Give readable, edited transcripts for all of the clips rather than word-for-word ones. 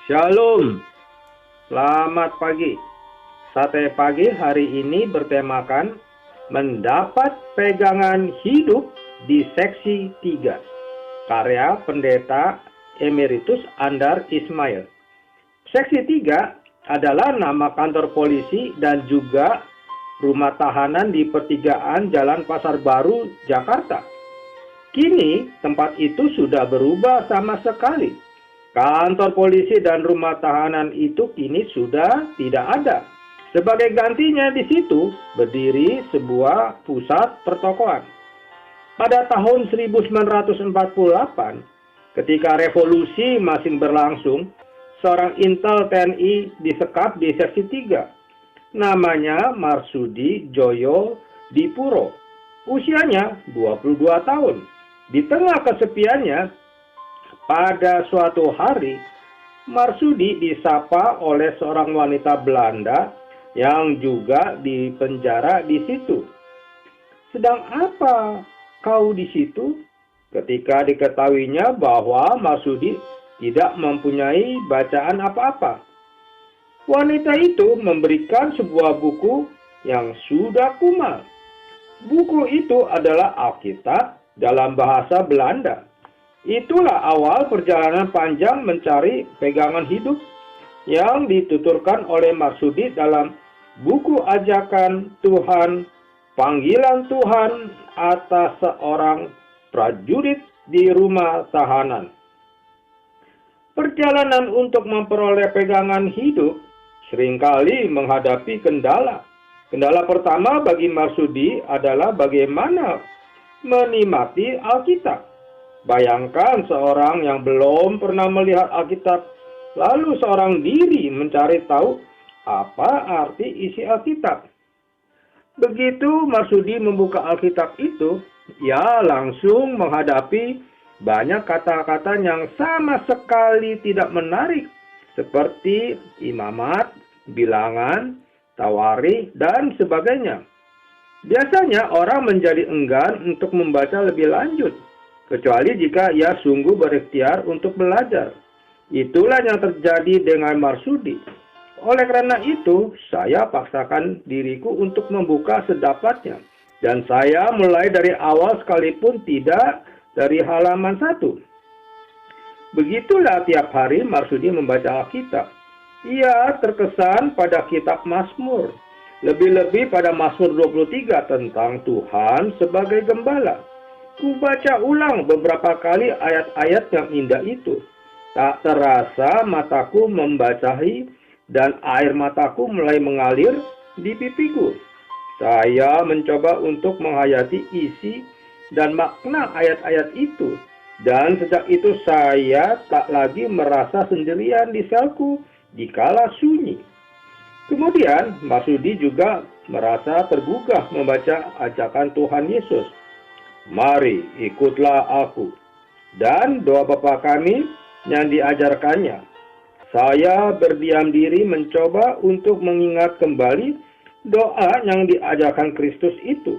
Shalom, selamat pagi. Sate pagi hari ini bertemakan mendapat pegangan hidup di seksi 3. Karya Pendeta Emeritus Andar Ismail. Seksi 3 adalah nama kantor polisi dan juga rumah tahanan di pertigaan Jalan Pasar Baru, Jakarta. Kini tempat itu sudah berubah sama sekali. Kantor polisi dan rumah tahanan itu kini sudah tidak ada. Sebagai gantinya di situ berdiri sebuah pusat pertokoan. Pada tahun 1948, ketika revolusi masih berlangsung, seorang intel TNI disekap di seksi 3. Namanya Marsudi Joyo Dipuro. Usianya 22 tahun. Di tengah kesepiannya, pada suatu hari, Marsudi disapa oleh seorang wanita Belanda yang juga dipenjara di situ. "Sedang apa kau di situ?" Ketika diketahuinya bahwa Marsudi tidak mempunyai bacaan apa-apa. Wanita itu memberikan sebuah buku yang sudah kumal. Buku itu adalah Alkitab dalam bahasa Belanda. Itulah awal perjalanan panjang mencari pegangan hidup yang dituturkan oleh Marsudi dalam buku ajakan Tuhan, panggilan Tuhan atas seorang prajurit di rumah tahanan. Perjalanan untuk memperoleh pegangan hidup seringkali menghadapi kendala. Kendala pertama bagi Marsudi adalah bagaimana menikmati Alkitab. Bayangkan seorang yang belum pernah melihat Alkitab, lalu seorang diri mencari tahu apa arti isi Alkitab. Begitu Marsudi membuka Alkitab itu, ia langsung menghadapi banyak kata-kata yang sama sekali tidak menarik, seperti imamat, bilangan, tawarikh, dan sebagainya. Biasanya orang menjadi enggan untuk membaca lebih lanjut, kecuali jika ia sungguh berikhtiar untuk belajar. Itulah yang terjadi dengan Marsudi. Oleh karena itu, saya paksakan diriku untuk membuka sedapatnya. Dan saya mulai dari awal sekalipun tidak dari halaman 1. Begitulah tiap hari Marsudi membaca Alkitab. Ia terkesan pada kitab Mazmur. Lebih-lebih pada Mazmur 23 tentang Tuhan sebagai gembala. Kubaca ulang beberapa kali ayat-ayat yang indah itu. Tak terasa mataku membasahi dan air mataku mulai mengalir di pipiku. Saya mencoba untuk menghayati isi dan makna ayat-ayat itu. Dan sejak itu saya tak lagi merasa sendirian di selku dikala sunyi. Kemudian Marsudi juga merasa tergugah membaca ajakan Tuhan Yesus. "Mari ikutlah aku." Dan doa Bapa kami yang diajarkannya. Saya berdiam diri mencoba untuk mengingat kembali doa yang diajarkan Kristus itu.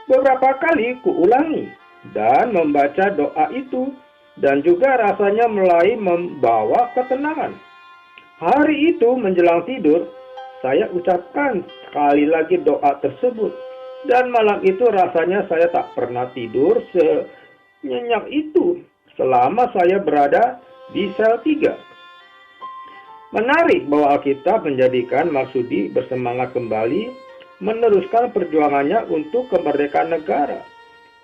Beberapa kali kuulangi dan membaca doa itu, dan juga rasanya mulai membawa ketenangan. Hari itu menjelang tidur, saya ucapkan sekali lagi doa tersebut. Dan malam itu rasanya saya tak pernah tidur senyenyak itu selama saya berada di sel 3. Menarik bahwa Alkitab menjadikan Marsudi bersemangat kembali meneruskan perjuangannya untuk kemerdekaan negara.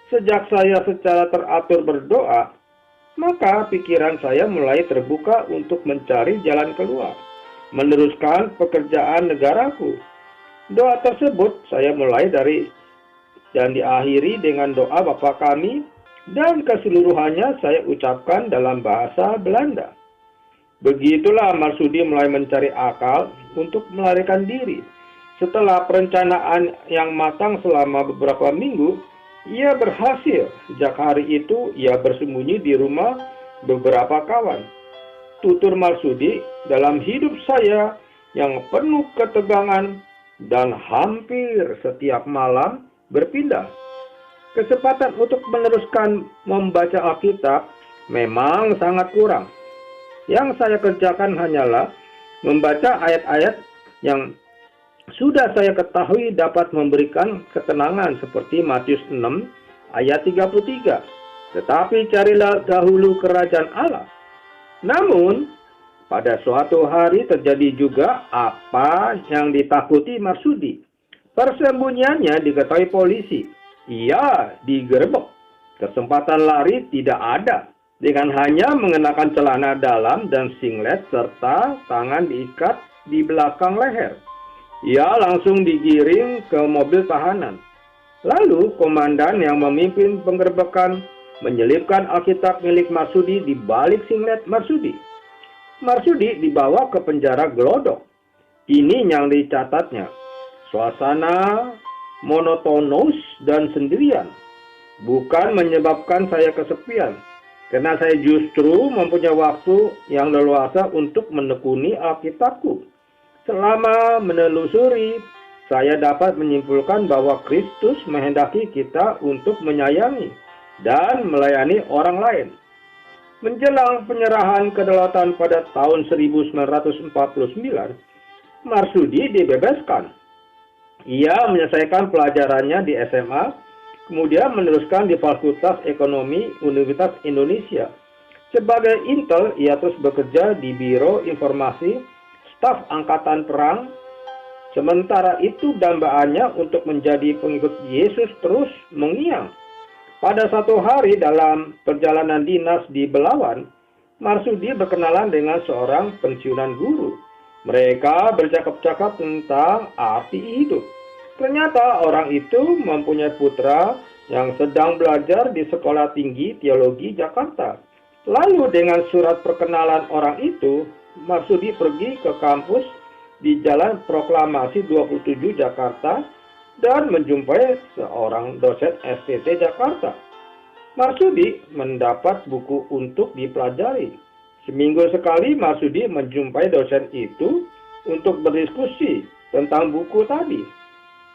Sejak saya secara teratur berdoa, maka pikiran saya mulai terbuka untuk mencari jalan keluar, meneruskan pekerjaan negaraku. Doa tersebut saya mulai dari dan diakhiri dengan doa Bapa kami, dan keseluruhannya saya ucapkan dalam bahasa Belanda. Begitulah Marsudi mulai mencari akal untuk melarikan diri. Setelah perencanaan yang matang selama beberapa minggu, ia berhasil. Sejak hari itu ia bersembunyi di rumah beberapa kawan. Tutur Marsudi dalam hidup saya yang penuh ketegangan dan hampir setiap malam berpindah. Kesempatan untuk meneruskan membaca Alkitab memang sangat kurang. Yang saya kerjakan hanyalah membaca ayat-ayat yang sudah saya ketahui dapat memberikan ketenangan seperti Matius 6 ayat 33. Tetapi carilah dahulu kerajaan Allah. Namun, pada suatu hari terjadi juga apa yang ditakuti Marsudi. Persembunyiannya diketahui polisi. Ia digerebek. Kesempatan lari tidak ada. Dengan hanya mengenakan celana dalam dan singlet serta tangan diikat di belakang leher. Ia langsung digiring ke mobil tahanan. Lalu komandan yang memimpin penggerbekan menyelipkan Alkitab milik Marsudi di balik singlet Marsudi. Marsudi dibawa ke penjara Glodok. Ini yang dicatatnya. Suasana monotonus dan sendirian. Bukan menyebabkan saya kesepian. Karena saya justru mempunyai waktu yang leluasa untuk menekuni Alkitabku. Selama menelusuri, saya dapat menyimpulkan bahwa Kristus menghendaki kita untuk menyayangi dan melayani orang lain. Menjelang penyerahan kedaulatan pada tahun 1949, Marsudi dibebaskan. Ia menyelesaikan pelajarannya di SMA, kemudian meneruskan di Fakultas Ekonomi Universitas Indonesia. Sebagai intel, ia terus bekerja di Biro Informasi Staf Angkatan Perang. Sementara itu dambaannya untuk menjadi pengikut Yesus terus mengiang. Pada satu hari dalam perjalanan dinas di Belawan, Marsudi berkenalan dengan seorang pensiunan guru. Mereka bercakap-cakap tentang arti hidup. Ternyata orang itu mempunyai putra yang sedang belajar di Sekolah Tinggi Teologi Jakarta. Lalu dengan surat perkenalan orang itu, Marsudi pergi ke kampus di Jalan Proklamasi 27 Jakarta dan menjumpai seorang dosen STT Jakarta. Marsudi mendapat buku untuk dipelajari. Seminggu sekali Marsudi menjumpai dosen itu untuk berdiskusi tentang buku tadi.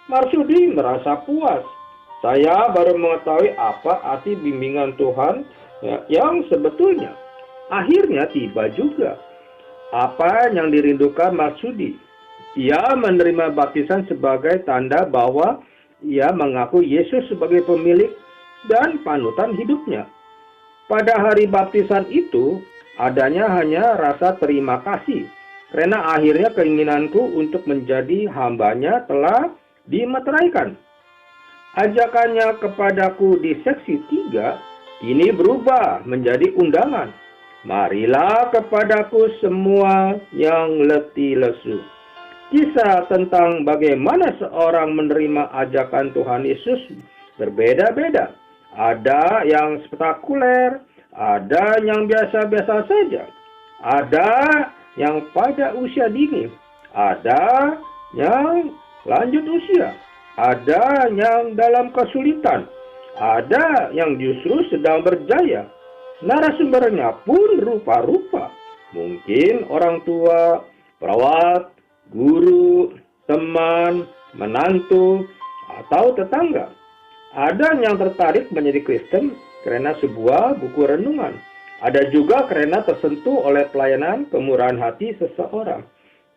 Marsudi merasa puas. Saya baru mengetahui apa arti bimbingan Tuhan yang sebetulnya. Akhirnya tiba juga apa yang dirindukan Marsudi. Ia menerima baptisan sebagai tanda bahwa ia mengaku Yesus sebagai pemilik dan panutan hidupnya. Pada hari baptisan itu, adanya hanya rasa terima kasih, karena akhirnya keinginanku untuk menjadi hambanya telah dimeteraikan. Ajakannya kepadaku di seksi 3 kini berubah menjadi undangan. Marilah kepadaku semua yang letih lesu. Kisah tentang bagaimana seorang menerima ajakan Tuhan Yesus berbeda-beda. Ada yang spektakuler, ada yang biasa-biasa saja, ada yang pada usia dini, ada yang lanjut usia, ada yang dalam kesulitan, ada yang justru sedang berjaya. Narasumbernya pun rupa-rupa. Mungkin orang tua, perawat, guru, teman, menantu, atau tetangga. Ada yang tertarik menjadi Kristen karena sebuah buku renungan. Ada juga karena tersentuh oleh pelayanan kemurahan hati seseorang.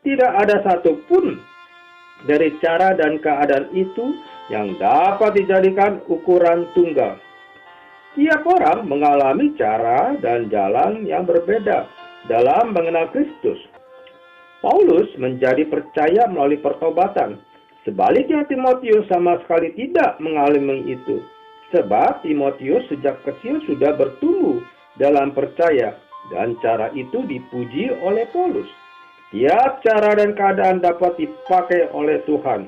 Tidak ada satupun dari cara dan keadaan itu yang dapat dijadikan ukuran tunggal. Tiap orang mengalami cara dan jalan yang berbeda dalam mengenal Kristus. Paulus menjadi percaya melalui pertobatan. Sebaliknya Timotius sama sekali tidak mengalami itu. Sebab Timotius sejak kecil sudah bertumbuh dalam percaya dan cara itu dipuji oleh Paulus. Tiap cara dan keadaan dapat dipakai oleh Tuhan.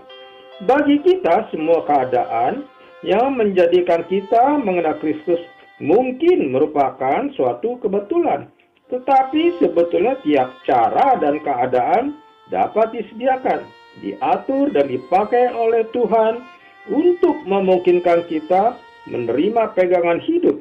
Bagi kita semua keadaan yang menjadikan kita mengenal Kristus mungkin merupakan suatu kebetulan. Tetapi sebetulnya tiap cara dan keadaan dapat disediakan, diatur dan dipakai oleh Tuhan untuk memungkinkan kita menerima pegangan hidup.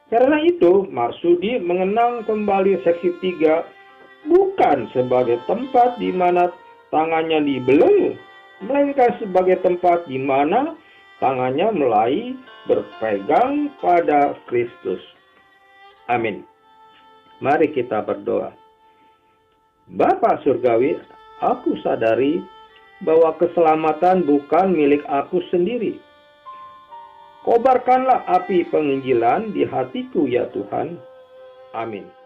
Karena itu, Marsudi mengenang kembali seksi 3 bukan sebagai tempat di mana tangannya dibelenggu, melainkan sebagai tempat di mana tangannya mulai berpegang pada Kristus. Amin. Mari kita berdoa. Bapa Surgawi, aku sadari bahwa keselamatan bukan milik aku sendiri. Kobarkanlah api penginjilan di hatiku ya Tuhan. Amin.